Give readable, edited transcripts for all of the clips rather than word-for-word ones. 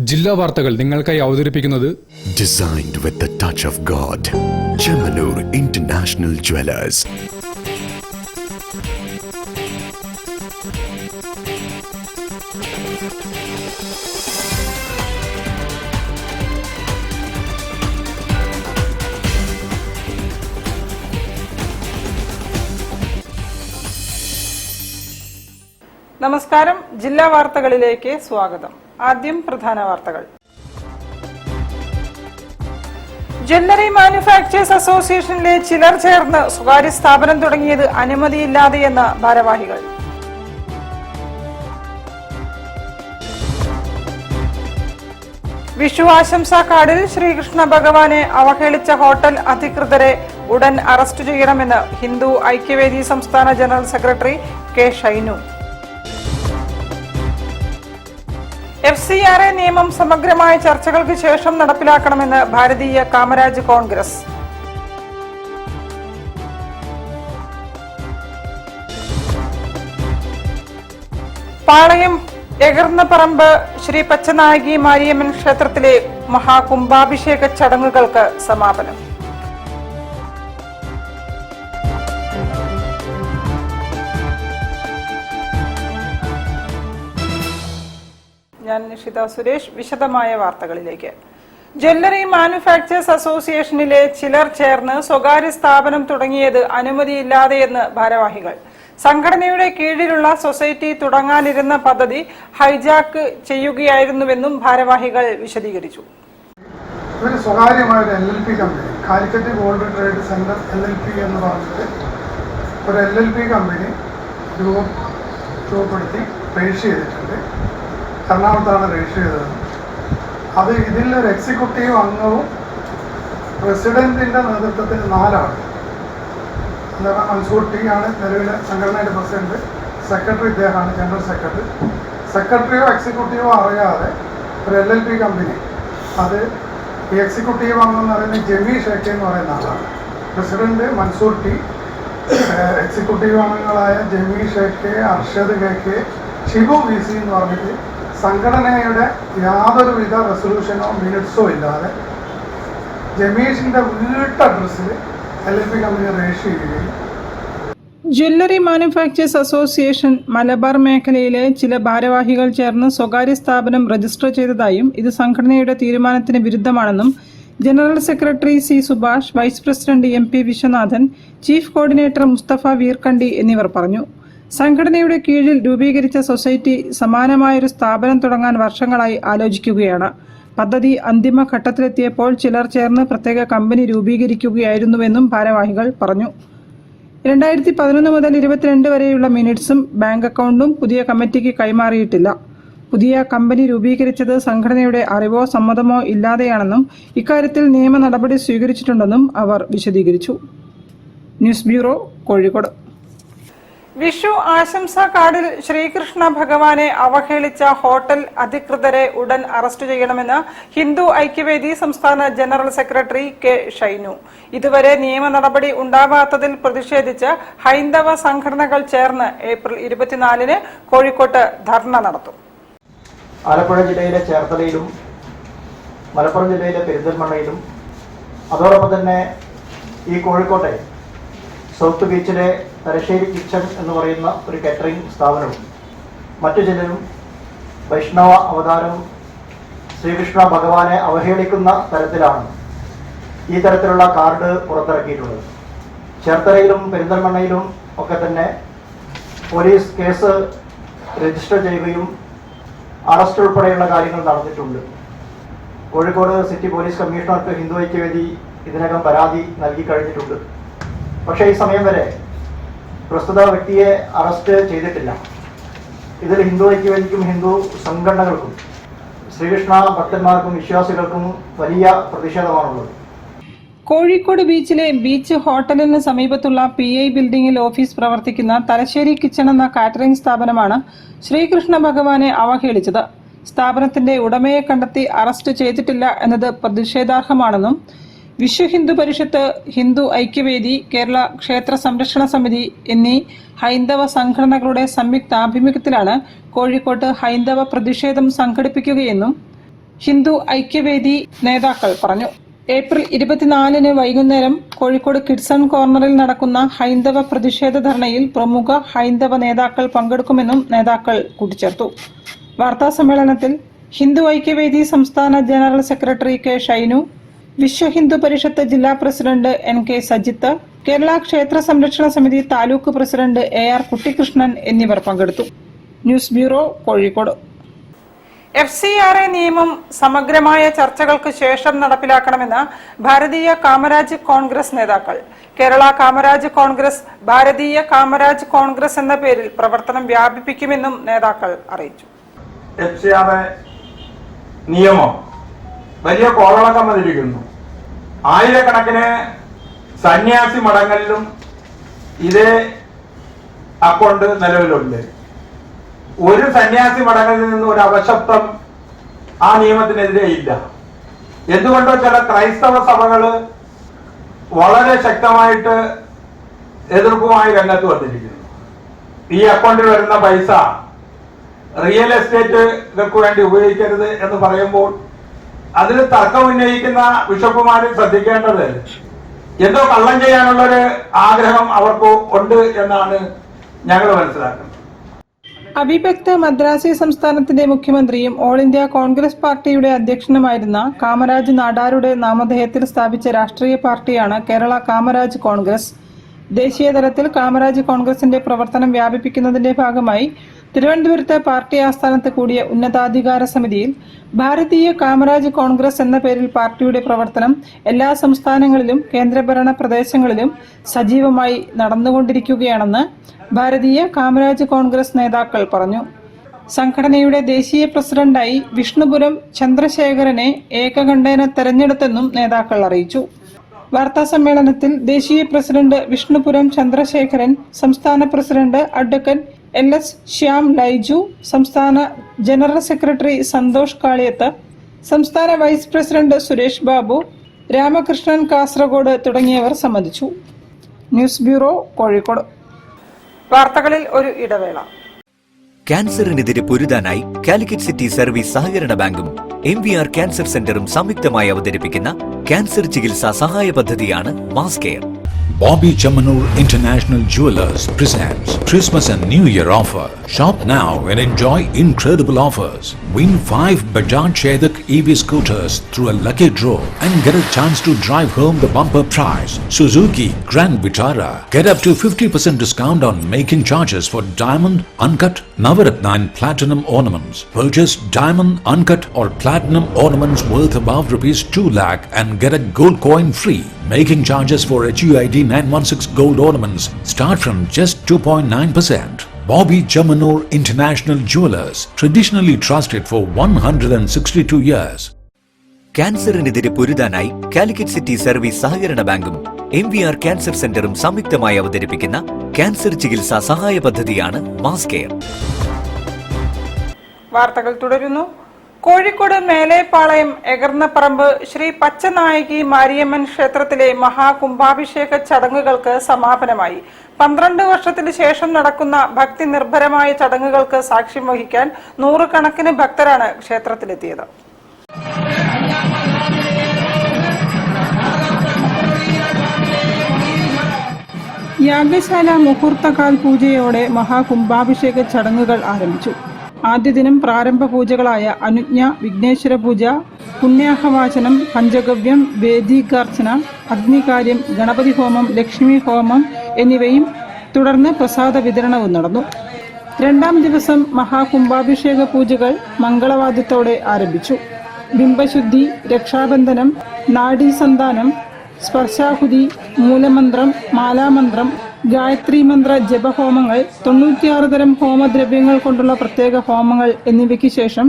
ജില്ലാ വാർത്തകൾ നിങ്ങൾക്കായി അവതരിപ്പിക്കുന്നത് Designed with the touch of God. Chemanur International Jewelers. നമസ്കാരം. ജില്ലാ വാർത്തകളിലേക്ക് സ്വാഗതം. ആദ്യം പ്രധാന വാർത്തകൾ. ജ്വല്ലറി മാനുഫാക്ചേഴ്സ് അസോസിയേഷനിലെ ചിലർ ചേർന്ന് സ്വകാര്യ സ്ഥാപനം തുടങ്ങിയത് അനുമതിയില്ലാതെയെന്ന് ഭാരവാഹികൾ. വിഷു ആശംസാ കാർഡിൽ ശ്രീകൃഷ്ണ ഭഗവാനെ അവഹേളിച്ച ഹോട്ടൽ അധികൃതരെ ഉടൻ അറസ്റ്റ് ചെയ്യണമെന്ന് ഹിന്ദു ഐക്യവേദി സംസ്ഥാന general secretary K Shainu. FCRA നിയമം സമഗ്രമായ ചർച്ചകൾക്ക് ശേഷം നടപ്പിലാക്കണമെന്ന് ഭാരതീയ കാമരാജ് കോൺഗ്രസ്. പാളയം എകർന്നപറമ്പ് ശ്രീ പച്ചനായകി മാരിയമ്മൻ ക്ഷേത്രത്തിലെ മഹാകുംഭാഭിഷേക ചടങ്ങുകൾക്ക് സമാപനം. ഞാൻ നിഷിത സുരേഷ്. വിശദമായ വാർത്തകളിലേക്ക്. ജ്വല്ലറി മാനുഫാക്ചേഴ്സ് അസോസിയേഷനിലെ ചിലർ ചേർന്ന് സ്വകാര്യ സ്ഥാപനം തുടങ്ങിയത് അനുമതിയില്ലാതെയെന്ന് ഭാരവാഹികൾ. സംഘടനയുടെ കീഴിലുള്ള സൊസൈറ്റി തുടങ്ങാനിരുന്ന പദ്ധതി ഹൈജാക്ക് ചെയ്യുകയായിരുന്നുവെന്നും ഭാരവാഹികൾ വിശദീകരിച്ചു. ഒരു സ്വകാര്യമായ LLP company, Calicut gold trade centre LLP എന്ന് പറഞ്ഞിട്ട് ഒരു LLP കമ്പനി രൂപപ്പെടുത്തി രജിസ്റ്റർ ചെയ്തിട്ടുണ്ട്. എറണാകുളത്താണ് രജിസ്റ്റർ ചെയ്തത്. അത് ഇതിലൊരു എക്സിക്യൂട്ടീവ് അംഗവും പ്രസിഡന്റിൻ്റെ നേതൃത്വത്തിൽ 4 ആൾ. എന്താണ് മൻസൂർ ടി ആണ് നിലവിലെ സംഘടനയുടെ പ്രസിഡന്റ്. സെക്രട്ടറി ഇദ്ദേഹമാണ്, ജനറൽ സെക്രട്ടറി. സെക്രട്ടറിയോ എക്സിക്യൂട്ടീവോ അറിയാതെ ഒരു LLP കമ്പനി, അത് ഈ എക്സിക്യൂട്ടീവ് അംഗം എന്ന് പറയുന്നത് ജമി ഷേഖ് എന്ന് പറയുന്ന ആളാണ്. പ്രസിഡന്റ് മൻസൂർ ടി, എക്സിക്യൂട്ടീവ് അംഗങ്ങളായ ജമി ഷേഖ്, അർഷദ് കെ, ഷിബു VC എന്ന് പറഞ്ഞിട്ട് സംഘടനയുടെ യാതൊരുവിധ റെസൊല്യൂഷനോ മിനിറ്റ്സോ ഇല്ലാതെ ജമീഷിന്റെ വീട്ടഡ്രസ്സിൽ LLP കമ്പനി രജിസ്റ്റർ ചെയ്യുകയും. ജ്വല്ലറി മാനുഫാക്ചേഴ്സ് അസോസിയേഷൻ മലബാർ മേഖലയിലെ ചില ഭാരവാഹികൾ ചേർന്ന് സ്വകാര്യ സ്ഥാപനം രജിസ്റ്റർ ചെയ്തതായും ഇത് സംഘടനയുടെ തീരുമാനത്തിന് വിരുദ്ധമാണെന്നും general secretary C. Subhash, vice president MP Viswanathan, chief coordinator Musthafa Veerkandi എന്നിവർ പറഞ്ഞു. സംഘടനയുടെ കീഴിൽ രൂപീകരിച്ച സൊസൈറ്റി സമാനമായൊരു സ്ഥാപനം തുടങ്ങാൻ വർഷങ്ങളായി ആലോചിക്കുകയാണ്. പദ്ധതി അന്തിമ ഘട്ടത്തിലെത്തിയപ്പോൾ ചിലർ ചേർന്ന് പ്രത്യേക കമ്പനി രൂപീകരിക്കുകയായിരുന്നുവെന്നും ഭാരവാഹികൾ പറഞ്ഞു. 2011 മുതൽ 22 വരെയുള്ള മിനിറ്റ്സും ബാങ്ക് അക്കൗണ്ടും പുതിയ കമ്മിറ്റിക്ക് കൈമാറിയിട്ടില്ല. പുതിയ കമ്പനി രൂപീകരിച്ചത് സംഘടനയുടെ അറിവോ സമ്മതമോ ഇല്ലാതെയാണെന്നും ഇക്കാര്യത്തിൽ നിയമ നടപടി സ്വീകരിച്ചിട്ടുണ്ടെന്നും അവർ വിശദീകരിച്ചു. News bureau, Kozhikode. വിഷു ആശംസാ കാർഡിൽ ശ്രീകൃഷ്ണ ഭഗവാനെ അവഹേളിച്ച ഹോട്ടൽ അധികൃതരെ ഉടൻ അറസ്റ്റ് ചെയ്യണമെന്ന് ഹിന്ദു ഐക്യവേദി സംസ്ഥാന ജനറൽ സെക്രട്ടറി കെ ഷൈനു. ഇതുവരെ നിയമ നടപടി ഉണ്ടാവാത്തതിൽ പ്രതിഷേധിച്ച് ഹൈന്ദവ സംഘടനകൾ ചേർന്ന് ഏപ്രിൽ 24-ന് കോഴിക്കോട്ട് ധർണ നടത്തും. ആലപ്പുഴ ജില്ലയിലെ ചേർത്തലയിലും മലപ്പുറം ജില്ലയിലെ പെരിന്തൽമണ്ണയിലും അതോടൊപ്പം തന്നെ ഈ കോഴിക്കോട്ടെ സൗത്ത് ബീച്ചിലെ തലശ്ശേരി കിച്ചൺ എന്ന് പറയുന്ന ഒരു കാറ്ററിംഗ് സ്ഥാപനവും മറ്റു ചിലരും വൈഷ്ണവ അവതാരം ശ്രീകൃഷ്ണ ഭഗവാനെ അവഹേളിക്കുന്ന തരത്തിലാണ് ഈ തരത്തിലുള്ള കാർഡ് പുറത്തിറക്കിയിട്ടുള്ളത്. ചേർത്തലയിലും പെരിന്തൽമണ്ണയിലും ഒക്കെ തന്നെ പോലീസ് കേസ് രജിസ്റ്റർ ചെയ്യുകയും അറസ്റ്റ് ഉൾപ്പെടെയുള്ള കാര്യങ്ങൾ നടന്നിട്ടുണ്ട്. കോഴിക്കോട് സിറ്റി പോലീസ് കമ്മീഷണർക്ക് ഹിന്ദു ഐക്യവേദി ഇതിനകം പരാതി നൽകി കഴിഞ്ഞിട്ടുണ്ട്. പക്ഷേ ഈ സമയം വരെ പ്രസ്തുത വ്യക്തിയെ അറസ്റ്റ് ചെയ്തിട്ടില്ല. ഇതിൽ ഹിന്ദു ഐക്യവേദിക്കും ഹിന്ദു സംഘടനകൾക്കും ശ്രീകൃഷ്ണ ഭക്തന്മാർക്കും വിശ്വാസികൾക്കും വലിയ പ്രതിഷേധമാണുള്ളത്. കോഴിക്കോട് ബീച്ചിലെ ബീച്ച് ഹോട്ടലിന് സമീപത്തുള്ള PI ബിൽഡിംഗിൽ ഓഫീസ് പ്രവർത്തിക്കുന്ന തലശ്ശേരി കിച്ചൺ എന്ന കാറ്ററിംഗ് സ്ഥാപനമാണ് ശ്രീകൃഷ്ണ ഭഗവാനെ അവഹേളിച്ചത്. സ്ഥാപനത്തിന്റെ ഉടമയെ കണ്ടെത്തി അറസ്റ്റ് ചെയ്തിട്ടില്ല എന്നത് പ്രതിഷേധാർഹമാണെന്നും വിശ്വ ഹിന്ദു പരിഷത്ത്, ഹിന്ദു ഐക്യവേദി, കേരള ക്ഷേത്ര സംരക്ഷണ സമിതി എന്നീ ഹൈന്ദവ സംഘടനകളുടെ സംയുക്താഭിമുഖ്യത്തിലാണ് കോഴിക്കോട്ട് ഹൈന്ദവ പ്രതിഷേധം സംഘടിപ്പിക്കുകയെന്നും ഹിന്ദു ഐക്യവേദി നേതാക്കൾ പറഞ്ഞു. ഏപ്രിൽ 24 വൈകുന്നേരം കോഴിക്കോട് കിഡ്സൺ കോർണറിൽ നടക്കുന്ന ഹൈന്ദവ പ്രതിഷേധ ധർണയിൽ പ്രമുഖ ഹൈന്ദവ നേതാക്കൾ പങ്കെടുക്കുമെന്നും നേതാക്കൾ കൂട്ടിച്ചേർത്തു. വാർത്താസമ്മേളനത്തിൽ ഹിന്ദു ഐക്യവേദി സംസ്ഥാന general secretary K Shinu, Vishwa Hindu Parishad ജില്ലാ പ്രസിഡന്റ് NK സജിത്ത്, കേരള ക്ഷേത്ര സംരക്ഷണ സമിതി താലൂക്ക് പ്രസിഡന്റ് AR കുട്ടികൃഷ്ണൻ എന്നിവർ പങ്കെടുത്തു. News bureau, Kozhikode. FCRA നിയമം സമഗ്രമായ ചർച്ചകൾക്ക് ശേഷം നടപ്പിലാക്കണമെന്ന് ഭാരതീയ കാമരാജ് കോൺഗ്രസ് നേതാക്കൾ. കേരള കാമരാജ് കോൺഗ്രസ് ഭാരതീയ കാമരാജ് കോൺഗ്രസ് എന്ന പേരിൽ പ്രവർത്തനം വ്യാപിപ്പിക്കുമെന്നും നേതാക്കൾ അറിയിച്ചു. FCRA നിയമം വലിയ കോളക്കം വന്നിരിക്കുന്നു. ആയിരക്കണക്കിന് സന്യാസി മഠങ്ങളിലും ഇതേ അക്കൗണ്ട് നിലവിലുണ്ട്. ഒരു സന്യാസി മഠങ്ങളിൽ നിന്ന് ഒരു അപശബ്ദം ആ നിയമത്തിനെതിരെ ഇല്ല. എന്തുകൊണ്ടോ ചില ക്രൈസ്തവ സഭകള് വളരെ ശക്തമായിട്ട് എതിർപ്പുമായി രംഗത്ത് വന്നിരിക്കുന്നു. ഈ അക്കൗണ്ടിൽ വരുന്ന പൈസ റിയൽ എസ്റ്റേറ്റുകൾക്ക് വേണ്ടി ഉപയോഗിക്കരുത് എന്ന് പറയുമ്പോൾ അതിൽ തർക്കം ഉന്നയിക്കുന്ന ബിഷപ്പുമാര് ശ്രദ്ധിക്കേണ്ടത് എന്തോ കള്ളം ചെയ്യാനുള്ളൊരു ആഗ്രഹം അവർക്ക് ഉണ്ട് എന്നാണ് ഞങ്ങൾ മനസ്സിലാക്കുന്നത്. അവിഭക്ത മദ്രാസി സംസ്ഥാനത്തിന്റെ മുഖ്യമന്ത്രിയും ഓൾ ഇന്ത്യ കോൺഗ്രസ് പാർട്ടിയുടെ അധ്യക്ഷനുമായിരുന്ന കാമരാജ് നാടാരുടെ നാമധേയത്തിൽ സ്ഥാപിച്ച രാഷ്ട്രീയ പാർട്ടിയാണ് കേരള കാമരാജ് കോൺഗ്രസ്. ദേശീയ തലത്തിൽ കാമരാജ് കോൺഗ്രസിന്റെ പ്രവർത്തനം വ്യാപിപ്പിക്കുന്നതിന്റെ ഭാഗമായി തിരുവനന്തപുരത്ത് പാർട്ടി ആസ്ഥാനത്ത് കൂടിയ ഉന്നതാധികാര സമിതിയിൽ ഭാരതീയ കാമരാജ് കോൺഗ്രസ് എന്ന പേരിൽ പാർട്ടിയുടെ പ്രവർത്തനം എല്ലാ സംസ്ഥാനങ്ങളിലും കേന്ദ്രഭരണ പ്രദേശങ്ങളിലും സജീവമായി നടന്നുകൊണ്ടിരിക്കുകയാണെന്ന് ഭാരതീയ കാമരാജ് കോൺഗ്രസ് നേതാക്കൾ പറഞ്ഞു. സംഘടനയുടെ ദേശീയ പ്രസിഡന്റായി വിഷ്ണുപുരം ചന്ദ്രശേഖരനെ ഏകകണ്ഠേന തെരഞ്ഞെടുത്തെന്നും നേതാക്കൾ അറിയിച്ചു. വാർത്താസമ്മേളനത്തിൽ ദേശീയ പ്രസിഡന്റ് വിഷ്ണുപുരം ചന്ദ്രശേഖരൻ, സംസ്ഥാന president advocate LS Shyam Laiju, സംസ്ഥാന ജനറൽ സെക്രട്ടറി സന്തോഷ് കാളിയത്ത്, സംസ്ഥാന വൈസ് പ്രസിഡന്റ് സുരേഷ് ബാബു, രാമകൃഷ്ണൻ കാസർഗോഡ് തുടങ്ങിയവർ സംബന്ധിച്ചു. News bureau, Kozhikode. വാർത്തകളിൽ ഒരു ഇടവേള. ക്യാൻസറിനെതിരെ പൊരുതാനായി കാലിക്കറ്റ് സിറ്റി സർവീസ് സഹകരണ ബാങ്കും MVR ക്യാൻസർ സെന്ററും സംയുക്തമായി അവതരിപ്പിക്കുന്ന ക്യാൻസർ ചികിത്സാ സഹായ പദ്ധതിയാണ് mass care. Bobby Chamanur International Jewelers presents Christmas and New Year offer. Shop now and enjoy incredible offers. Win 5 Bajaj Chetak EV scooters through a lucky draw and get a chance to drive home the bumper prize Suzuki Grand Vitara. Get up to 50% discount on making charges for diamond, uncut, Navaratna and platinum ornaments. Purchase diamond, uncut or platinum ornaments worth above ₹2 lakh and get a gold coin free. Making charges for HUID 916 gold ornaments start from just 2.9%. Bobby Chamanur International Jewelers, traditionally trusted for 162 years. ക്യാൻസറിനെതിരെ പൊരുതാനായി Calicut city service സഹകരണ ബാങ്കും MVR cancer സെന്ററും സംയുക്തമായി അവതരിപ്പിക്കുന്ന cancer ചികിത്സാ സഹായ പദ്ധതിയാണ് മാസ് കെയർ. വാർത്തകൾ തുടരുന്നു. കോഴിക്കോട് മേലേപ്പാളയം എകർന്നപ്പറമ്പ് ശ്രീ പച്ചനായകി മാരിയമ്മൻ ക്ഷേത്രത്തിലെ മഹാകുംഭാഭിഷേക ചടങ്ങുകൾക്ക് സമാപനമായി. 12 വർഷത്തിനു ശേഷം നടക്കുന്ന ഭക്തി നിർഭരമായ ചടങ്ങുകൾക്ക് സാക്ഷ്യം വഹിക്കാൻ 100 കണക്കിന് ഭക്തരാണ് ക്ഷേത്രത്തിലെത്തിയത്. യാഗശാല മുഹൂർത്തകാൽ പൂജയോടെ മഹാകുംഭാഭിഷേക ചടങ്ങുകൾ ആരംഭിച്ചു. ആദ്യ ദിനം പ്രാരംഭ പൂജകളായ അനുജ്ഞ, വിഘ്നേശ്വര പൂജ, പുണ്യാഹവാചനം, പഞ്ചഗവ്യം, വേദികാർച്ചന, അഗ്നികാര്യം, ഗണപതി ഹോമം, ലക്ഷ്മി ഹോമം എന്നിവയും തുടർന്ന് പ്രസാദ വിതരണവും നടന്നു. രണ്ടാം ദിവസം മഹാകുംഭാഭിഷേക പൂജകൾ മംഗളവാദ്യത്തോടെ ആരംഭിച്ചു. ബിംബശുദ്ധി, രക്ഷാബന്ധനം, നാഡീസന്താനം, സ്പർശാഹുതി, മൂലമന്ത്രം, മാലാമന്ത്രം, ഗായത്രി മന്ത്ര ജപഹോമങ്ങൾ, 96 തരം ഹോമദ്രവ്യങ്ങൾ കൊണ്ടുള്ള പ്രത്യേക ഹോമങ്ങൾ എന്നിവയ്ക്ക് ശേഷം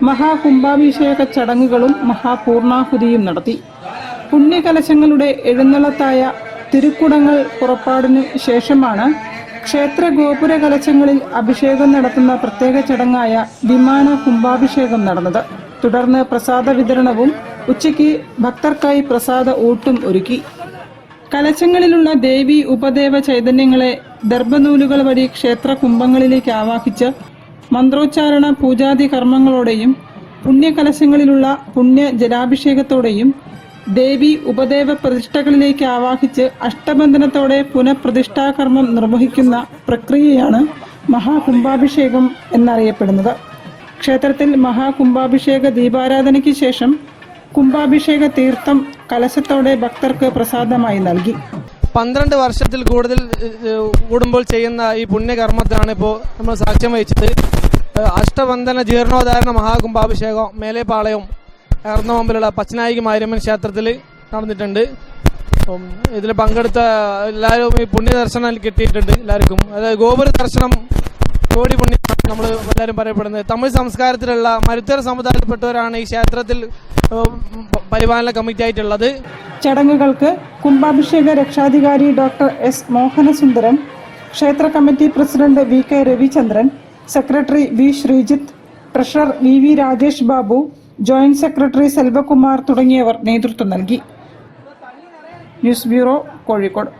മഹാകുംഭാഭിഷേക ചടങ്ങുകളും മഹാപൂർണാഹുതിയും നടത്തി. പുണ്യകലശങ്ങളുടെ എഴുന്നള്ളത്തായ തിരുക്കുടങ്ങൾ പുറപ്പാടിനു ശേഷമാണ് ക്ഷേത്ര ഗോപുര കലശങ്ങളിൽ അഭിഷേകം നടത്തുന്ന പ്രത്യേക ചടങ്ങായ വിമാന കുംഭാഭിഷേകം നടന്നത്. തുടർന്ന് പ്രസാദ വിതരണവും ഉച്ചയ്ക്ക് ഭക്തർക്കായി പ്രസാദ ഊട്ടും ഒരുക്കി. കലശങ്ങളിലുള്ള ദേവി ഉപദേവ ചൈതന്യങ്ങളെ ദർഭനൂലുകൾ വഴി ക്ഷേത്ര കുംഭങ്ങളിലേക്ക് ആവാഹിച്ച് മന്ത്രോച്ചാരണ പൂജാതി കർമ്മങ്ങളോടെയും പുണ്യകലശങ്ങളിലുള്ള പുണ്യ ജലാഭിഷേകത്തോടെയും ദേവി ഉപദേവ പ്രതിഷ്ഠകളിലേക്ക് ആവാഹിച്ച് അഷ്ടബന്ധനത്തോടെ പുനഃപ്രതിഷ്ഠാകർമ്മം നിർവഹിക്കുന്ന പ്രക്രിയയാണ് മഹാകുംഭാഭിഷേകം എന്നറിയപ്പെടുന്നത്. ക്ഷേത്രത്തിൽ മഹാകുംഭാഭിഷേക ദീപാരാധനയ്ക്ക് ശേഷം കുംഭാഭിഷേക തീർത്ഥം കലശത്തോടെ ഭക്തർക്ക് പ്രസാദമായി നൽകി. 12 വർഷത്തിൽ കൂടുമ്പോൾ ചെയ്യുന്ന ഈ പുണ്യകർമ്മത്തിനാണ് ഇപ്പോൾ നമ്മൾ സാക്ഷ്യം വഹിച്ചത്. അഷ്ടബന്ധന ജീർണോദ്ധാരണ മഹാകുംഭാഭിഷേകം മേലേപ്പാളയം എറണാകുളമുള്ള പച്ചനായിക മാരിയമ്മൻ ക്ഷേത്രത്തിൽ നടന്നിട്ടുണ്ട്. ഇതിൽ പങ്കെടുത്ത എല്ലാവരും ഈ പുണ്യദർശനം കിട്ടിയിട്ടുണ്ട്. എല്ലാവർക്കും അതായത് ഗോപുര ദർശനം കോടി പുണ്യം നമ്മൾ എല്ലാവരും പറയപ്പെടുന്നത്. തമിഴ് സംസ്കാരത്തിലുള്ള മരുത്തർ സമുദായത്തിൽപ്പെട്ടവരാണ് ഈ ക്ഷേത്രത്തിൽ പരിപാലന കമ്മിറ്റി ആയിട്ടുള്ളത്. ചടങ്ങുകൾക്ക് കുംഭാഭിഷേക രക്ഷാധികാരി ഡോക്ടർ എസ് മോഹനസുന്ദരം, ക്ഷേത്ര committee president VK Ravichandran, secretary V Sreejith, treasurer VV Rajesh Babu, joint secretary Selvakumar തുടങ്ങിയവർ നേതൃത്വം നൽകി. News bureau, Kozhikode.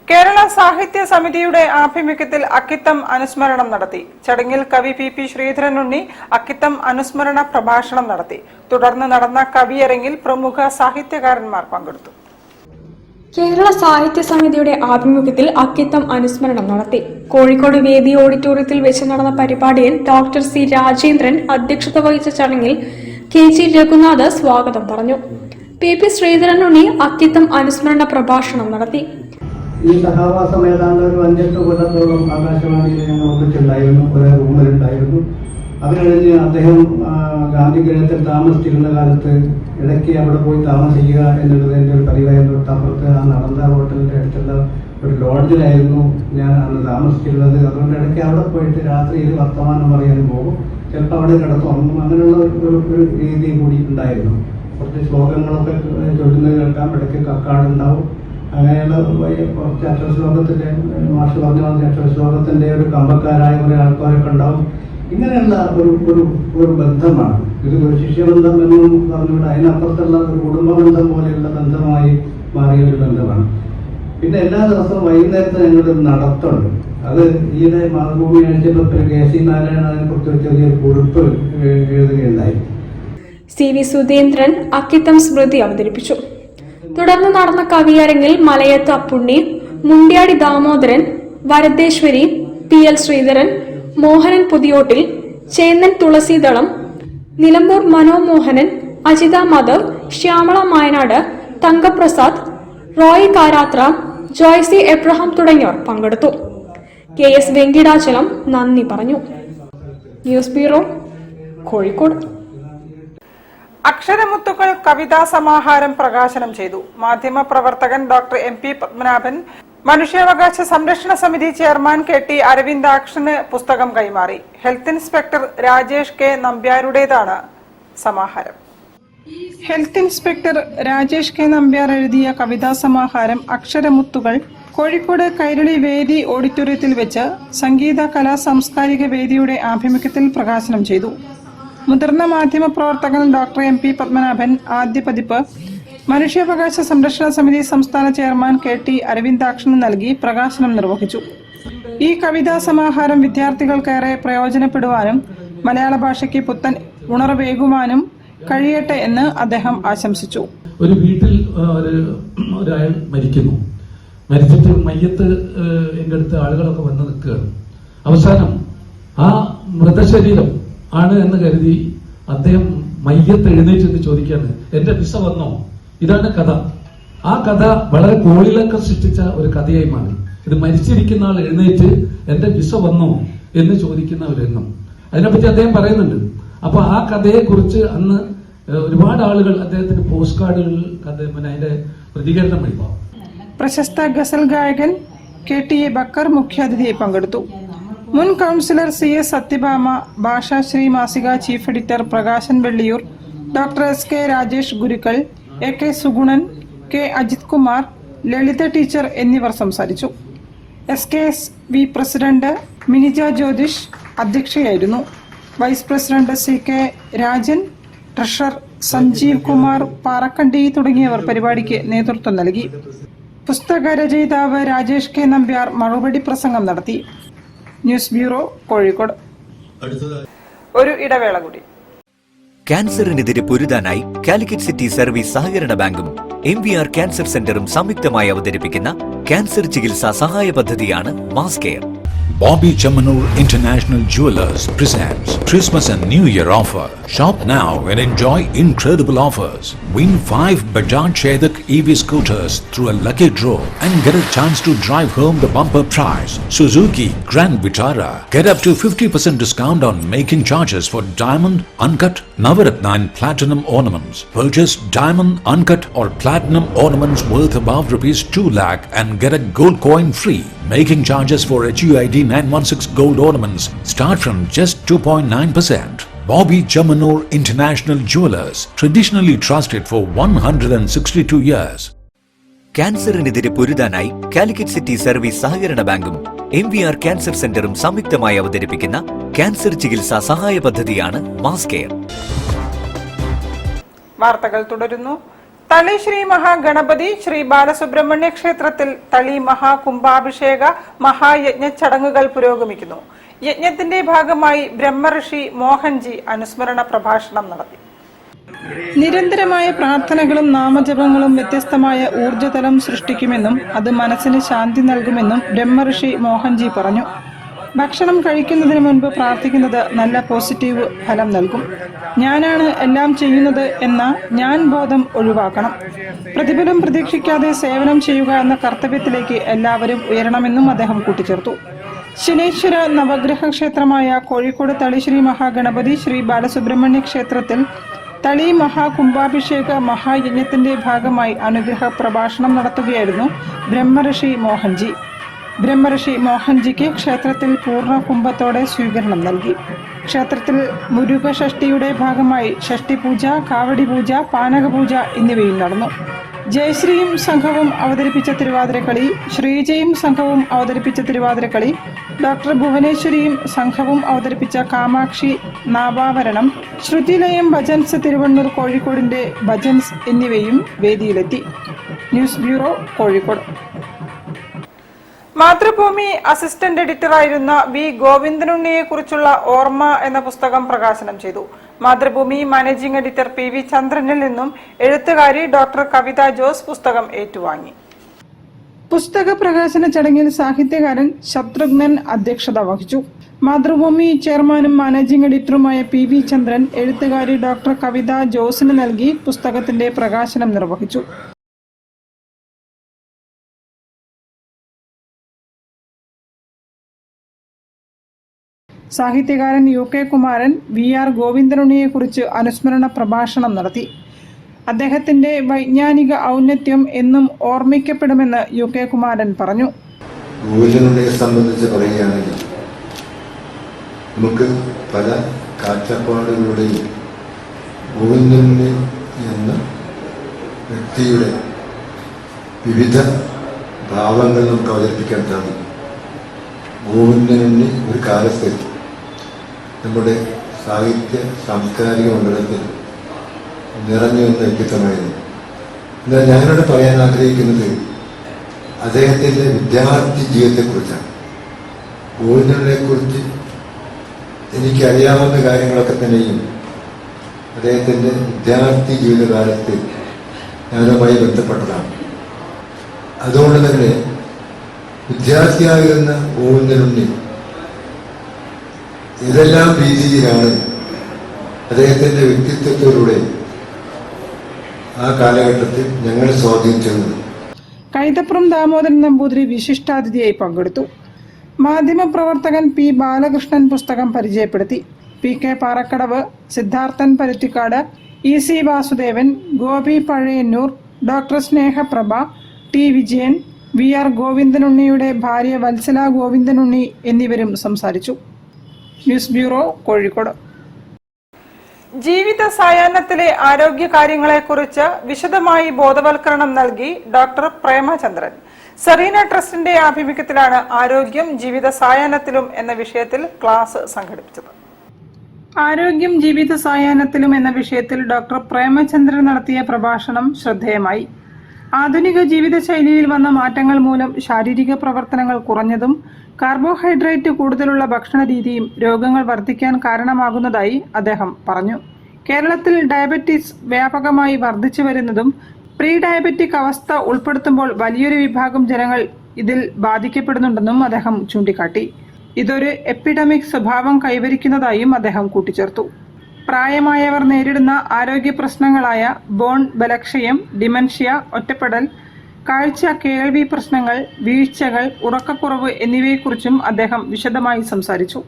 കേരള സാഹിത്യ സമിതിയുടെ ആഭിമുഖ്യത്തിൽ അക്കിത്തം അനുസ്മരണം നടത്തി. ചടങ്ങിൽ കവി PP ശ്രീധരൻ ഉണ്ണി അക്കിത്തം അനുസ്മരണ പ്രഭാഷണം നടത്തി. തുടർന്ന് നടന്ന കവിയരങ്ങിൽ പ്രമുഖ സാഹിത്യകാരന്മാർ പങ്കെടുത്തു. കേരള സാഹിത്യ സമിതിയുടെ ആഭിമുഖ്യത്തിൽ അക്കിത്തം അനുസ്മരണം നടത്തി. കോഴിക്കോട് വേദി ഓഡിറ്റോറിയത്തിൽ വെച്ച് നടന്ന പരിപാടിയിൽ ഡോക്ടർ C രാജേന്ദ്രൻ അധ്യക്ഷത വഹിച്ച ചടങ്ങിൽ KG രഘുനാഥ് സ്വാഗതം പറഞ്ഞു. PP ശ്രീധരൻ ഉണ്ണി അക്കിത്തം അനുസ്മരണ പ്രഭാഷണം നടത്തി. ഈ സഹവാസം ഏതാണ്ട് ഒരു 5-8 കൊല്ലത്തോളം ആകാശവാണിയിൽ ഞങ്ങൾ ഒന്നിച്ചുണ്ടായിരുന്നു, ഒരേ റൂമിലുണ്ടായിരുന്നു. അത് കഴിഞ്ഞ് അദ്ദേഹം ഗാന്ധി ഗ്രഹത്തിൽ താമസിച്ചിരുന്ന കാലത്ത് ഇടയ്ക്ക് അവിടെ പോയി താമസിക്കുക എന്നുള്ളത് എൻ്റെ ഒരു പതിവായിരുന്നു. തൊട്ടപ്പുറത്ത് ആ നടന്ന ഹോട്ടലിൻ്റെ അടുത്തുള്ള ഒരു ലോഡ്ജിലായിരുന്നു ഞാൻ അന്ന് താമസിച്ചിരുന്നത്. അതുകൊണ്ട് ഇടയ്ക്ക് അവിടെ പോയിട്ട് രാത്രിയിൽ വർത്തമാനം പറയാൻ പോകും, ചിലപ്പോൾ അവിടെ കിടത്തുറങ്ങും. അങ്ങനെയുള്ള ഒരു രീതി കൂടി ഉണ്ടായിരുന്നു. കുറച്ച് ശ്ലോകങ്ങളൊക്കെ ചൊല്ലുന്നത് കേൾക്കാം, ഇടയ്ക്ക് കക്കാടുണ്ടാവും. അങ്ങനെയുള്ള കുറച്ച് അക്ഷരശ്ലോകത്തിൻ്റെ മാഷ് പറഞ്ഞു വന്ന അക്ഷരശ്ലോകത്തിൻ്റെ ഒരു കമ്പക്കാരായ കുറേ ആൾക്കാരൊക്കെ ഉണ്ടാവും. ഇങ്ങനെയുള്ള ഒരു ബന്ധമാണ് ഇത്. ഒരു ശിഷ്യബന്ധം എന്നും പറഞ്ഞുകൊണ്ട് അതിനപ്പുറത്തുള്ള ഒരു കുടുംബ ബന്ധം പോലെയുള്ള ബന്ധമായി മാറിയ ഒരു ബന്ധമാണ്. പിന്നെ എല്ലാ ദിവസവും വൈകുന്നേരത്ത് ഞങ്ങളൊരു നടത്തുണ്ട്. അത് ഈയിടെ മാതൃഭൂമി ആഴ്ചയിൽ KC നാരായണൻ അതിനെക്കുറിച്ച് ഒരു ചെറിയൊരു കുറിപ്പ് എഴുതുകയുണ്ടായി. CV സുധീന്ദ്രൻ അക്കിത്തം സ്മൃതി അവതരിപ്പിച്ചു. തുടർന്ന് നടന്ന കവിയരങ്ങിൽ മലയത്ത് അപ്പുണ്ണി, മുണ്ടിയാടി ദാമോദരൻ, വരദേശ്വരി, PL ശ്രീധരൻ, മോഹനൻ പുതിയോട്ടിൽ, ചേന്നൻ തുളസീദളം, നിലമ്പൂർ മനോമോഹനൻ, അജിത മാധവ്, ശ്യാമള മായനാട്, തങ്കപ്രസാദ്, റോയ് കാരാത്ര, ജോയ്സി എബ്രഹാം തുടങ്ങിയവർ പങ്കെടുത്തു. KS വെങ്കിടാചലം നന്ദി പറഞ്ഞു. News bureau, Kozhikode. അക്ഷരമുത്തുകൾ കവിതാ സമാഹാരം പ്രകാശനം ചെയ്തു. മാധ്യമപ്രവർത്തകൻ ഡോക്ടർ MP പത്മനാഭൻ മനുഷ്യാവകാശ സംരക്ഷണ സമിതി ചെയർമാൻ KT അരവിന്ദാക്ഷന് പുസ്തകം കൈമാറി. ഹെൽത്ത് ഇൻസ്പെക്ടർ രാജേഷ് K നമ്പ്യാരുടേതാണ് സമാഹാരം. Health inspector Rajesh K Nambiar എഴുതിയ കവിതാ സമാഹാരം അക്ഷരമുത്തുകൾ കോഴിക്കോട് കൈരളി വേദി ഓഡിറ്റോറിയത്തിൽ വെച്ച് സംഗീത കലാ സാംസ്കാരിക വേദിയുടെ ആഭിമുഖ്യത്തിൽ പ്രകാശനം ചെയ്തു. മുതിർന്ന മാധ്യമപ്രവർത്തകൻ ഡോക്ടർ MP പത്മനാഭൻ ആദ്യ പതിപ്പ് മനുഷ്യാവകാശ സംരക്ഷണ സമിതി സംസ്ഥാന ചെയർമാൻ KT അരവിന്ദാക്ഷന് നൽകി പ്രകാശനം നിർവഹിച്ചു. ഈ കവിതാ സമാഹാരം വിദ്യാർത്ഥികൾക്കേറെ പ്രയോജനപ്പെടുവാനും മലയാള ഭാഷയ്ക്ക് പുത്തൻ ഉണർവേകുവാനും കഴിയട്ടെ എന്ന് അദ്ദേഹം ആശംസിച്ചു. ഒരു വീട്ടിൽ ഒരാൾ മരിക്കുന്നു. മരിച്ചിട്ട് മയ്യത്ത് എൻ്റെ അടുത്ത് ആളുകളൊക്കെ വന്ന് നിൽക്കുകയാണ്. അവസാനം ആ മൃതശരീരം ആണ് എന്ന് കരുതി അദ്ദേഹം മയ്യത്ത് എഴുന്നേറ്റ് ചോദിക്കാണ്, എന്റെ വിസ വന്നോ? ഇതാണ് കഥ. ആ കഥ വളരെ കോളിളക്കം സൃഷ്ടിച്ച ഒരു കഥയായി മാറി. ഇത് മരിച്ചിരിക്കുന്ന ആൾ എഴുന്നേറ്റ് എന്റെ വിസ വന്നോ എന്ന് ചോദിക്കുന്ന ഒരു എണ്ണം. അതിനെപ്പറ്റി അദ്ദേഹം പറയുന്നുണ്ട്. അപ്പൊ ആ കഥയെ കുറിച്ച് അന്ന് ഒരുപാട് ആളുകൾ അദ്ദേഹത്തിന്റെ പോസ്റ്റ് കാർഡുകളിൽ അതിന്റെ പ്രതികരണം എഴുതാം. പ്രശസ്ത ഗസൽ ഗായകൻ KT ബക്കർ മുഖ്യാതിഥിയായി പങ്കെടുത്തു. മുൻ കൗൺസിലർ CS സത്യഭാമ, ഭാഷാശ്രീ മാസിക chief editor Prakashan Velliyur, doctor SK Rajesh Gurukkal, AK Sugunan, K Ajith Kumar, Lalitha teacher എന്നിവർ സംസാരിച്ചു. SKSV പ്രസിഡന്റ് മിനിജ ജ്യോതിഷ് അധ്യക്ഷയായിരുന്നു. Vice president CK Rajan, treasurer Sanjeev Kumar Parakkandi തുടങ്ങിയവർ പരിപാടിക്ക് നേതൃത്വം നൽകി. പുസ്തക രചയിതാവ് രാജേഷ് K നമ്പ്യാർ മറുപടി പ്രസംഗം നടത്തി. News bureau, Kozhikode. ഒരു ഇടവേള കൂടി. ക്യാൻസറിനെതിരെ പൊരുതാനായി കാലിക്കറ്റ് സിറ്റി സർവീസ് സഹകരണ ബാങ്കും MVR ക്യാൻസർ സെന്ററും സംയുക്തമായി അവതരിപ്പിക്കുന്ന ക്യാൻസർ ചികിത്സാ സഹായ പദ്ധതിയാണ് mass care. Bobby Chamanur International Jewelers presents Christmas and New Year offer. Shop now and enjoy incredible offers. Win 5 Bajaj Chetak EV scooters through a lucky draw and get a chance to drive home the bumper prize. Suzuki Grand Vitara. Get up to 50% discount on making charges for diamond, uncut, Navaratna and platinum ornaments. Purchase diamond, uncut or platinum ornaments worth above ₹2 lakh and get a gold coin free. Making charges for HUID 916 gold ornaments start from just 2.9%. Bobby Chamanur International Jewelers, traditionally trusted for 162 years. ക്യാൻസറിനെതിരെ പൊരുതാനായി Calicut city service സഹകരണ ബാങ്കും MVR cancer സെന്ററും സംയുക്തമായി അവതരിപ്പിക്കുന്ന cancer ചികിത്സാ സഹായ പദ്ധതിയാണ് മാസ് കെയർ. വാർത്തകൾ തുടരുന്നു. തളി ശ്രീ മഹാഗണപതി ശ്രീ ബാലസുബ്രഹ്മണ്യ ക്ഷേത്രത്തിൽ തളി മഹാകുംഭാഭിഷേക മഹായജ്ഞ ചടങ്ങുകൾ പുരോഗമിക്കുന്നു. യജ്ഞത്തിന്റെ ഭാഗമായി ബ്രഹ്മഋഷി മോഹൻജി അനുസ്മരണ പ്രഭാഷണം നടത്തി. നിരന്തരമായ പ്രാർത്ഥനകളും നാമജപങ്ങളും വ്യത്യസ്തമായ ഊർജ്ജതലം സൃഷ്ടിക്കുമെന്നും അത് മനസ്സിന് ശാന്തി നൽകുമെന്നും ബ്രഹ്മഋഷി മോഹൻജി പറഞ്ഞു. ഭക്ഷണം കഴിക്കുന്നതിന് മുൻപ് പ്രാർത്ഥിക്കുന്നത് നല്ല പോസിറ്റീവ് ഫലം നൽകും. ഞാനാണ് എല്ലാം ചെയ്യുന്നത് എന്ന ഞാൻ ബോധം ഒഴിവാക്കണം. പ്രതിഫലം പ്രതീക്ഷിക്കാതെ സേവനം ചെയ്യുക എന്ന കർത്തവ്യത്തിലേക്ക് എല്ലാവരും ഉയരണമെന്നും അദ്ദേഹം കൂട്ടിച്ചേർത്തു. ശനീശ്വര നവഗ്രഹ ക്ഷേത്രമായ കോഴിക്കോട് തളി ശ്രീ മഹാഗണപതി ശ്രീ ബാലസുബ്രഹ്മണ്യ ക്ഷേത്രത്തിൽ തളി മഹാകുംഭാഭിഷേക മഹായജ്ഞത്തിന്റെ ഭാഗമായി അനുഗ്രഹ പ്രഭാഷണം നടത്തുകയായിരുന്നു ബ്രഹ്മഋഷി മോഹൻജി. ബ്രഹ്മഋഷി മോഹൻജിക്ക് ക്ഷേത്രത്തിൽ പൂർണ്ണ കുംഭത്തോടെ സ്വീകരണം നൽകി. ക്ഷേത്രത്തിൽ മുരുകഷഷ്ടിയുടെ ഭാഗമായി ഷഷ്ടിപൂജ, കാവടി പൂജ, പാനകപൂജ എന്നിവയും നടന്നു. ജയശ്രീയും സംഘവും അവതരിപ്പിച്ച തിരുവാതിരക്കളി, ശ്രീജയും സംഘവും അവതരിപ്പിച്ച തിരുവാതിരക്കളി, ഡോക്ടർ ഭുവനേശ്വരിയും സംഘവും അവതരിപ്പിച്ച കാമാക്ഷി നാവാവരണം, ശ്രുതിലയം ഭജൻസ് തിരുവണ്ണൂർ കോഴിക്കോടിന്റെ ഭജൻസ് എന്നിവയും വേദിയിലെത്തി. News bureau, Kozhikode. Mathrubhumi assistant എഡിറ്ററായിരുന്ന വി ഗോവിന്ദനുണ്ണിയെ കുറിച്ചുള്ള ഓർമ്മ എന്ന പുസ്തകം പ്രകാശനം ചെയ്തു. മാതൃഭൂമി മാനേജിംഗ് എഡിറ്റർ PV ചന്ദ്രനിൽ നിന്നും എഴുത്തുകാരി ഡോക്ടർ കവിത ജോസ് പുസ്തകം ഏറ്റുവാങ്ങി. പുസ്തക പ്രകാശന ചടങ്ങിൽ സാഹിത്യകാരൻ ശത്രുഘ്നൻ അധ്യക്ഷത വഹിച്ചു. മാതൃഭൂമി ചെയർമാനും മാനേജിംഗ് എഡിറ്ററുമായ PV ചന്ദ്രൻ എഴുത്തുകാരി ഡോക്ടർ കവിത ജോസിന് നൽകി പുസ്തകത്തിന്റെ പ്രകാശനം നിർവഹിച്ചു. സാഹിത്യകാരൻ UK കുമാരൻ VR ഗോവിന്ദനുണ്ണിയെക്കുറിച്ച് അനുസ്മരണ പ്രഭാഷണം നടത്തി. അദ്ദേഹത്തിന്റെ വൈജ്ഞാനിക ഔന്നത്യം എന്നും ഓർമ്മിക്കപ്പെടുമെന്ന് UK കുമാരൻ പറഞ്ഞു. ഗോവിന്ദനുണ്ണിയെ സംബന്ധിച്ച് പറയുകയാണെങ്കിൽ നമുക്ക് പല കാഴ്ചപ്പാടുകളുടെയും ഗോവിന്ദനുണ്ണി എന്ന വ്യക്തിയുടെ വിവിധ ഭാവങ്ങൾ നമുക്ക് അവതരിപ്പിക്കാൻ സാധിക്കും. ഗോവിന്ദനുണ്ണി ഒരു കാലത്ത് നമ്മുടെ സാഹിത്യ സാംസ്കാരിക മണ്ഡലത്തിൽ നിറഞ്ഞു വന്ന വ്യക്തിത്വമായിരുന്നു. എന്നാൽ ഞാനിവിടെ പറയാൻ ആഗ്രഹിക്കുന്നത് അദ്ദേഹത്തിൻ്റെ വിദ്യാർത്ഥി ജീവിതത്തെക്കുറിച്ചാണ്. ഗോവിന്ദനെക്കുറിച്ച് എനിക്കറിയാവുന്ന കാര്യങ്ങളൊക്കെ തന്നെയും അദ്ദേഹത്തിൻ്റെ വിദ്യാർത്ഥി ജീവിതകാലത്ത് ഞാനുമായി ബന്ധപ്പെട്ടതാണ്. അതുകൊണ്ട് തന്നെ വിദ്യാർത്ഥിയായിരുന്ന ഗോവിന്ദനുണ്ണി ഏതെല്ലാം രീതിയിലാണ് അദ്ദേഹത്തിൻ്റെ വ്യക്തിത്വത്തിലൂടെ ആ കാലഘട്ടത്തിൽ ഞങ്ങളെ സ്വാധീനിച്ചത്. കൈതപ്രം ദാമോദരൻ നമ്പൂതിരി വിശിഷ്ടാതിഥിയായി പങ്കെടുത്തു. മാധ്യമപ്രവർത്തകൻ P ബാലകൃഷ്ണൻ പുസ്തകം പരിചയപ്പെടുത്തി. PK Parakkadavu, Siddharthan Paruthikad, EC Vasudevan, Gopi Pazhayannur, doctor Snehaprabha, T Vijayan, VR ഗോവിന്ദനുണ്ണിയുടെ ഭാര്യ വത്സല ഗോവിന്ദനുണ്ണി എന്നിവരും സംസാരിച്ചു. News bureau, Kozhikode. ജീവിത സായാഹ്നത്തിലെ ആരോഗ്യ കാര്യങ്ങളെക്കുറിച്ച് വിശദമായി ബോധവൽക്കരണം നൽകി ഡോക്ടർ പ്രേമചന്ദ്രൻ. സെറീന ട്രസ്റ്റിന്റെ ആഭിമുഖ്യത്തിലാണ് ആരോഗ്യം ജീവിത സായാഹ്നത്തിലും എന്ന വിഷയത്തിൽ ക്ലാസ് സംഘടിപ്പിച്ചത്. ആരോഗ്യം ജീവിത സായാഹ്നത്തിലും എന്ന വിഷയത്തിൽ ഡോക്ടർ പ്രേമചന്ദ്രൻ നടത്തിയ പ്രഭാഷണം ശ്രദ്ധേയമായി. ആധുനിക ജീവിതശൈലിയിൽ വന്ന മാറ്റങ്ങൾ മൂലം ശാരീരിക പ്രവർത്തനങ്ങൾ കുറഞ്ഞതും കാർബോഹൈഡ്രേറ്റ് കൂടുതലുള്ള ഭക്ഷണ രീതിയും രോഗങ്ങൾ വർദ്ധിക്കാൻ കാരണമാകുന്നതായി അദ്ദേഹം പറഞ്ഞു. കേരളത്തിൽ ഡയബറ്റീസ് വ്യാപകമായി വർദ്ധിച്ചു വരുന്നതും പ്രീ ഡയബറ്റിക് അവസ്ഥ ഉൾപ്പെടുത്തുമ്പോൾ വലിയൊരു വിഭാഗം ജനങ്ങൾ ഇതിൽ ബാധിക്കപ്പെടുന്നുണ്ടെന്നും അദ്ദേഹം ചൂണ്ടിക്കാട്ടി. ഇതൊരു എപ്പിഡമിക് സ്വഭാവം കൈവരിക്കുന്നതായും അദ്ദേഹം കൂട്ടിച്ചേർത്തു. പ്രായമായവർ നേരിടുന്ന ആരോഗ്യ പ്രശ്നങ്ങളായ ബോൺ ബലക്ഷയം, ഡിമെൻഷ്യ, ഒറ്റപ്പെടൽ, കാഴ്ച കേൾവി പ്രശ്നങ്ങൾ, വീഴ്ചകൾ, ഉറക്കക്കുറവ് എന്നിവയെക്കുറിച്ചും അദ്ദേഹം വിശദമായി സംസാരിച്ചു.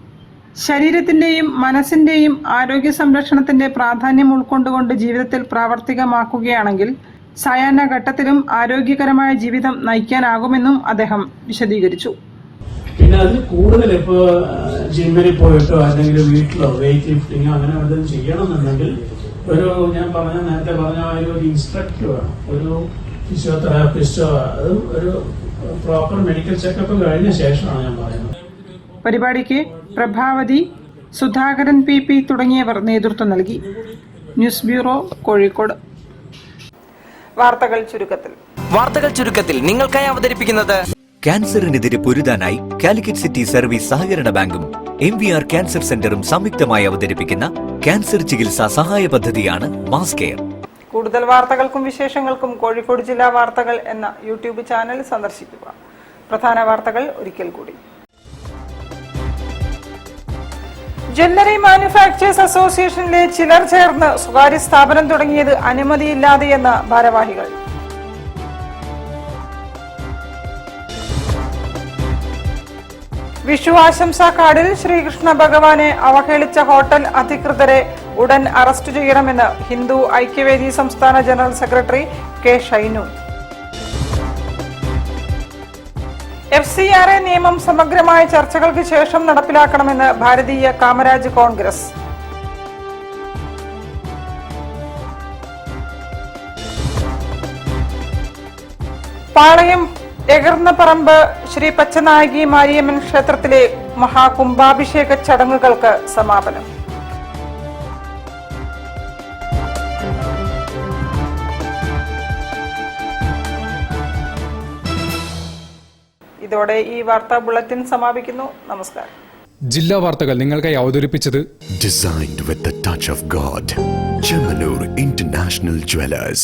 ശരീരത്തിന്റെയും മനസ്സിന്റെയും ആരോഗ്യ സംരക്ഷണത്തിന്റെ പ്രാധാന്യം ഉൾക്കൊണ്ടുകൊണ്ട് ജീവിതത്തിൽ പ്രാവർത്തികമാക്കുകയാണെങ്കിൽ സായാഹ്ന ഘട്ടത്തിലും ആരോഗ്യകരമായ ജീവിതം നയിക്കാനാകുമെന്നും അദ്ദേഹം വിശദീകരിച്ചു. പിന്നെ അതിൽ കൂടുതൽ ഇപ്പോൾ ജിമ്മിൽ പോയിട്ടോ അല്ലെങ്കിൽ വീട്ടിലോ വെയിറ്റ് ലിഫ്റ്റിങ്ങോ അങ്ങനെ എന്തെങ്കിലും ചെയ്യണമെന്നുണ്ടെങ്കിൽ ഞാൻ നേരത്തെ പറഞ്ഞ ഒരു ഇൻസ്ട്രക്ടർ വേണം, ഒരു ഫിസിയോതെറാപ്പിസ്റ്റോ, അത് ഒരു പ്രോപ്പർ മെഡിക്കൽ ചെക്കപ്പ് കഴിഞ്ഞ ശേഷമാണ് ഞാൻ പറയുന്നത്. പരിപാടിക്ക് പ്രഭാവതി, സുധാകരൻ PP തുടങ്ങിയവർ നേതൃത്വം നൽകി. News bureau, Kozhikode. വാർത്തകൾ ചുരുക്കത്തിൽ നിങ്ങൾക്കായി അവതരിപ്പിക്കുന്നത് ക്യാൻസറിനെതിരെ പൊരുതാനായി കാലിക്കറ്റ് സിറ്റി സർവീസ് സഹകരണ ബാങ്കും MVR ക്യാൻസർ സെന്ററും സംയുക്തമായി അവതരിപ്പിക്കുന്ന ക്യാൻസർ ചികിത്സാ സഹായ പദ്ധതിയാണ് മാസ് കെയർ. കൂടുതൽ വാർത്തകൾക്കും വിശേഷങ്ങൾക്കും കോഴിക്കോട് ജില്ലാ വാർത്തകൾ എന്ന യൂട്യൂബ് ചാനൽ സന്ദർശിക്കുക. പ്രധാന വാർത്തകൾ ഒരിക്കൽ കൂടി. ജ്വല്ലറി മാനുഫാക്ചേഴ്സ് അസോസിയേഷനിലെ ചിലർ ചേർന്ന് സ്വകാര്യ സ്ഥാപനം തുടങ്ങിയത് അനുമതിയില്ലാതെയെന്ന് ഭാരവാഹികൾ. വിഷു ആശംസാ കാർഡിൽ ശ്രീകൃഷ്ണ ഭഗവാനെ അവഹേളിച്ച ഹോട്ടൽ അധികൃതരെ ഉടൻ അറസ്റ്റ് ചെയ്യണമെന്ന് ഹിന്ദു ഐക്യവേദി സംസ്ഥാന general secretary K Shainu. FCRA നിയമം സമഗ്രമായ ചർച്ചകൾക്ക് ശേഷം നടപ്പിലാക്കണമെന്ന് ഭാരതീയ കാമരാജ് കോൺഗ്രസ്. പാളയം എകർന്നപറമ്പ് ശ്രീ പച്ചനായകി മാരിയമ്മൻ ക്ഷേത്രത്തിലെ മഹാകുംഭാഭിഷേക ചടങ്ങുകൾക്ക് സമാപനം. ഇതോടെ ഈ വാർത്താ ബുള്ളറ്റിൻ സമാപിക്കുന്നു. നമസ്കാരം. ജില്ലാ വാർത്തകൾ നിങ്ങൾക്കായി അവതരിപ്പിച്ചത് Designed with the touch of God. Chemanur International Jewelers.